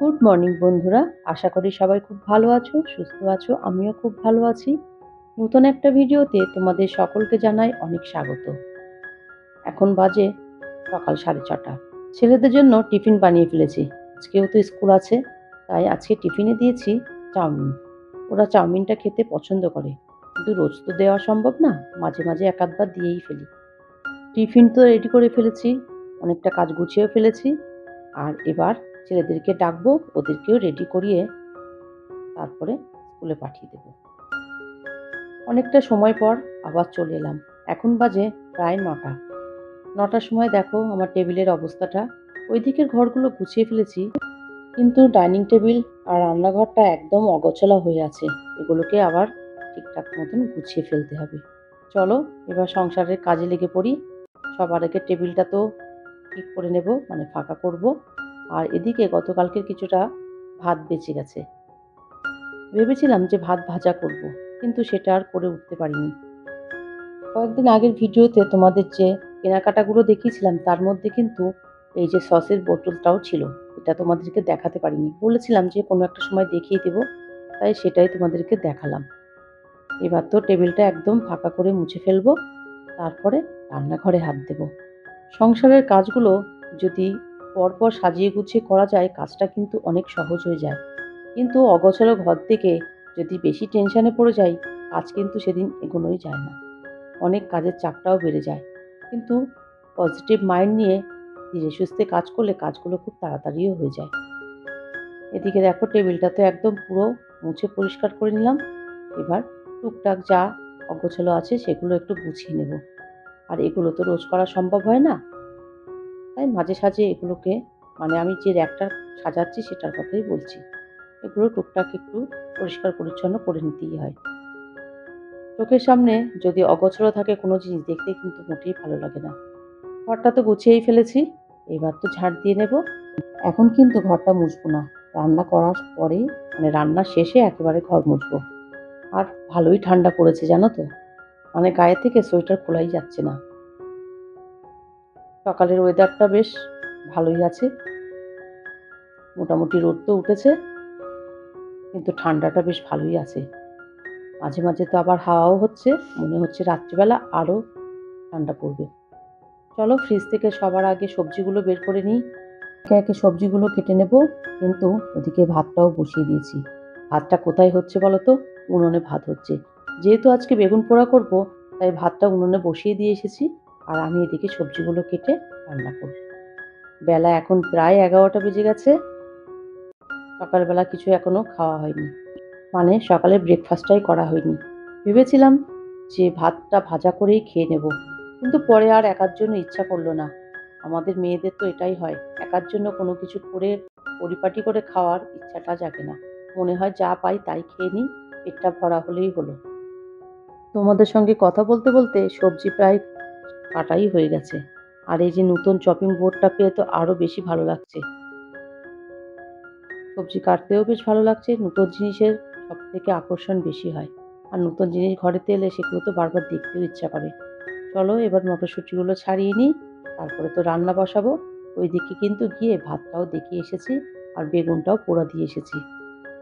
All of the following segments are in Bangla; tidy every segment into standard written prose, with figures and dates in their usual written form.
গুড মর্নিং বন্ধুরা, আশা করি সবাই খুব ভালো আছো, সুস্থ আছো। আমিও খুব ভালো আছি। নতুন একটা ভিডিওতে তোমাদের সকলকে জানাই অনেক স্বাগত। এখন বাজে সকাল 6:30। ছেলেদের জন্য টিফিন বানিয়ে ফেলেছি। আজকেও তো স্কুল আছে, তাই আজকে টিফিনে দিয়েছি চাউমিন। ওরা চাউমিনটা খেতে পছন্দ করে, কিন্তু রোজ তো দেওয়া সম্ভব না, মাঝে মাঝে এক আধবার দিয়েই ফেলি। টিফিন তো রেডি করে ফেলেছি, অনেকটা কাজ গুছিয়েও ফেলেছি। আর এবার ছেলেদেরকে ডাকবো, ওদেরকেও রেডি করিয়ে তারপরে স্কুলে পাঠিয়ে দেব। অনেকটা সময় পর আবার চলে এলাম। এখন বাজে প্রায় 9টা। 9টার সময় দেখো আমার টেবিলের অবস্থাটা। ওই দিকের ঘরগুলো গুছিয়ে ফেলেছি, কিন্তু ডাইনিং টেবিল আর রান্নাঘরটা একদম অগোছালো হয়ে আছে। এগুলোকে আবার ঠিকঠাক মতন গুছিয়ে ফেলতে হবে। চলো এবার সংসারের কাজে লেগে পড়ি। সবার আগে টেবিলটা তো ঠিক করে নেব, মানে ফাঁকা করব। আর এদিকে গতকালকের কিছুটা ভাত বেঁচে গেছে। ভেবেছিলাম যে ভাত ভাজা করব, কিন্তু সেটা আর করে উঠতে পারিনি। কয়েকদিন আগের ভিডিওতে তোমাদের যে কেনাকাটাগুলো দেখিয়েছিলাম, তার মধ্যে কিন্তু এই যে সসের বোতলটাও ছিল। এটা তোমাদেরকে দেখাতে পারিনি, বলেছিলাম যে কোনো একটা সময় দেখিয়ে দেব, তাই সেটাই তোমাদেরকে দেখালাম। এবার তো টেবিলটা একদম ফাঁকা করে মুছে ফেলবো, তারপরে রান্নাঘরে হাত দেব। সংসারের কাজগুলো যদি পরপর সাজিয়ে গুছিয়ে করা যায়, কাজটা কিন্তু অনেক সহজ হয়ে যায়। কিন্তু অগোছালো ঘর থেকে যদি বেশি টেনশনে পড়ে যাই, কাজ কিন্তু সেদিন এগোনোই যায় না। অনেক কাজের চাপটাও বেড়ে যায়। কিন্তু পজিটিভ মাইন্ড নিয়ে ধীরে সুস্থে কাজ করলে কাজগুলো খুব তাড়াতাড়িও হয়ে যায়। এদিকে দেখো টেবিলটা তো একদম পুরো মুছে পরিষ্কার করে নিলাম। এবার টুকটাক যা অগোছালো আছে সেগুলো একটু গুছিয়ে নেব। আর এগুলো তো রোজ করা সম্ভব হয় না, তাই মাঝে সাঝে এগুলোকে, মানে আমি যে র্যাকটা সাজাচ্ছি সেটার কথাই বলছি, এগুলো টুকটাক একটু পরিষ্কার পরিচ্ছন্ন করে নিতেই হয়। চোখের সামনে যদি অগোছালো থাকে কোনো জিনিস, দেখতে কিন্তু মোটেই ভালো লাগে না। ঘরটা তো গুছিয়েই ফেলেছি, এবার তো ঝাড় দিয়ে নেব। এখন কিন্তু ঘরটা মুছবো না, রান্না করার পরেই, মানে রান্নার শেষে একেবারে ঘর মুছবো। আর ভালোই ঠান্ডা পড়েছে জানো তো, মানে গায়ে থেকে সোয়েটার খোলাই যাচ্ছে না। সকালের ওয়েদারটা বেশ ভালোই আছে, মোটামুটি রোদ তো উঠেছে, কিন্তু ঠান্ডাটা বেশ ভালোই আছে। মাঝে মাঝে তো আবার হাওয়াও হচ্ছে, মনে হচ্ছে রাত্রিবেলা আরও ঠান্ডা পড়বে। চলো ফ্রিজ থেকে সবার আগে সবজিগুলো বের করে নিই। একে একে সবজিগুলো কেটে নেব, কিন্তু ওদিকে ভাতটাও বসিয়ে দিয়েছি। ভাতটা কোথায় হচ্ছে বলো তো? উনুনে ভাত হচ্ছে। যেহেতু আজকে বেগুন পোড়া করব, তাই ভাতটা উনুনে বসিয়ে দিয়ে এসেছি। আর আমি এদিকে সবজিগুলো কেটে রান্না করব। বেলা এখন প্রায় 11টা বেজে গেছে। সকালবেলা কিছু এখনো খাওয়া হয়নি, মানে সকালে ব্রেকফাস্টটাই করা হয়নি। ভেবেছিলাম যে ভাতটা ভাজা করেই খেয়ে নেব, কিন্তু পরে আর একার জন্য ইচ্ছা করলো না। আমাদের মেয়েদের তো এটাই হয়, একার জন্য কোনো কিছু করে পরিপাটি করে খাওয়ার ইচ্ছাটা জাগে না। মনে হয় যা পাই তাই খেয়ে নিই, পেটটা ভরা হলেই হলো। তোমাদের সঙ্গে কথা বলতে বলতে সবজি প্রায় কাটাই হয়ে গেছে। আর এই যে নতুন চপিং বোর্ডটা পেয়ে তো আরো বেশি ভালো লাগছে। সবজি কাটতেও বেশ ভালো লাগছে। নতুন জিনিসের সবথেকে আকর্ষণ বেশি হয়। আর নতুন জিনিস ঘরেতে এলে সেগুলো তো বারবার দেখতেও ইচ্ছা করে। চলো এবার মটরশুঁটিগুলো ছাড়িয়ে নিই, তারপরে তো রান্না বসাবো। ওইদিকে কিন্তু গিয়ে ভাতটাও দেখিয়ে এসেছি, আর বেগুনটাও পোড়া দিয়ে এসেছি।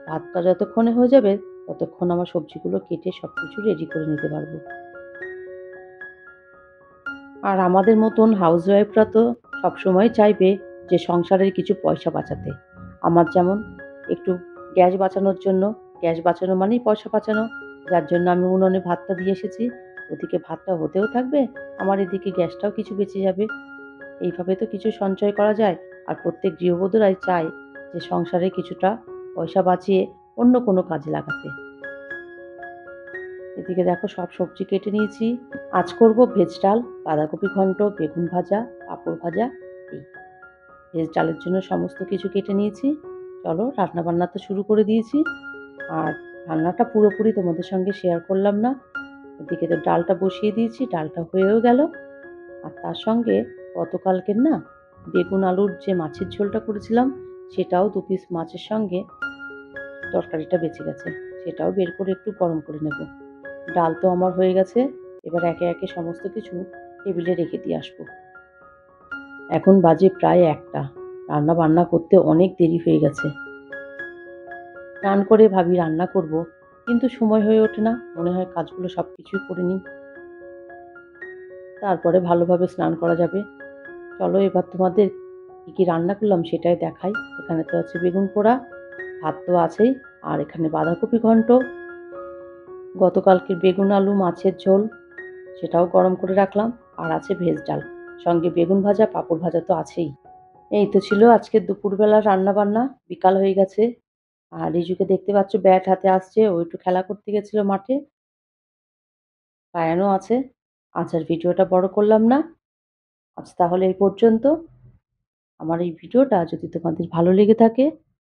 ভাতটা যতক্ষণে হয়ে যাবে, ততক্ষণ আমার সবজিগুলো কেটে সবকিছু রেডি করে নিতে পারবো। আর আমাদের মতন হাউসওয়াইফরা তো সবসময় চাইবে যে সংসারের কিছু পয়সা বাঁচাতে। আমার যেমন একটু গ্যাস বাঁচানোর জন্য, গ্যাস বাঁচানো মানেই পয়সা বাঁচানো, যার জন্য আমি উনুনে ভাতটা দিয়ে এসেছি। ওদিকে ভাতটা হতেও থাকবে, আমার এদিকে গ্যাসটাও কিছু বেঁচে যাবে। এইভাবে তো কিছু সঞ্চয় করা যায়। আর প্রত্যেক গৃহবধূরাই চায় যে সংসারে কিছুটা পয়সা বাঁচিয়ে অন্য কোনো কাজে লাগাতে। এদিকে দেখো সব সবজি কেটে নিয়েছি। আজ করব ভেজ ডাল, বাঁধাকপি ঘন্ট, বেগুন ভাজা, পাঁপড় ভাজা। এই ভেজ ডালের জন্য সমস্ত কিছু কেটে নিয়েছি। চলো রান্নাবান্না তো শুরু করে দিয়েছি। আর রান্নাটা পুরোপুরি তোমাদের সঙ্গে শেয়ার করলাম না। এদিকে তো ডালটা বসিয়ে দিয়েছি, ডালটা হয়েও গেল। আর তার সঙ্গে গতকালকের না বেগুন আলুর যে মাছের ঝোলটা করেছিলাম, সেটাও 2 পিস মাছের সঙ্গে তরকারিটা বেঁচে গেছে। সেটাও বের করে একটু গরম করে নেব। ডাল তো আমার হয়ে গেছে, এবার একে একে সমস্ত কিছু টেবিলে রেখে দিয়ে আসবো। এখন বাজে প্রায় 1টা। রান্না বান্না করতে অনেক দেরি হয়ে গেছে। স্নান করে ভাবি রান্না করব, কিন্তু সময় হয়ে ওঠে না। মনে হয় কাজগুলো সব কিছুই করে নিই, তারপরে ভালোভাবে স্নান করা যাবে। চলো এবার তোমাদের কী কী রান্না করলাম সেটাই দেখাই। এখানে তো আছে বেগুন পোড়া, ভাত তো আছেই, আর এখানে বাঁধাকপি ঘন্ট, গতকালকের বেগুন আলু মাছের ঝোল সেটাও গরম করে রাখলাম, আর আছে ভেজ ডাল, সঙ্গে বেগুন ভাজা, পাঁপড় ভাজা তো আছেই। এই তো ছিল আজকের দুপুরবেলার রান্না বান্না। বিকাল হয়ে গেছে, আর রিজুকে দেখতে পাচ্ছ ব্যাট হাতে আসছে, ও একটু খেলা করতে গেছিল মাঠে। পায়ানও আছে। আজ আর ভিডিওটা বড় করলাম না, আজ তাহলে এই পর্যন্ত। আমার এই ভিডিওটা যদি তোমাদের ভালো লেগে থাকে,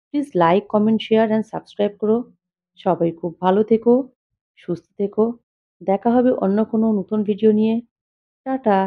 please like, comment, share and subscribe করো। সবাই খুব ভালো থেকো, সুস্থ থেকো। দেখা হবে অন্য কোনো নতুন ভিডিও নিয়ে। টাটা।